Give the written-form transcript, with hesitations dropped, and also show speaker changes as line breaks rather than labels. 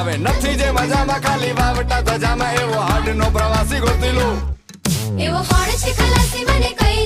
આવે નથી જે મજામાં ખાલી વાવટા ધજામાં એવો હાડનો પ્રવાસી ગોતી લો
એવો કોણ છે ખલાસી મને કઈ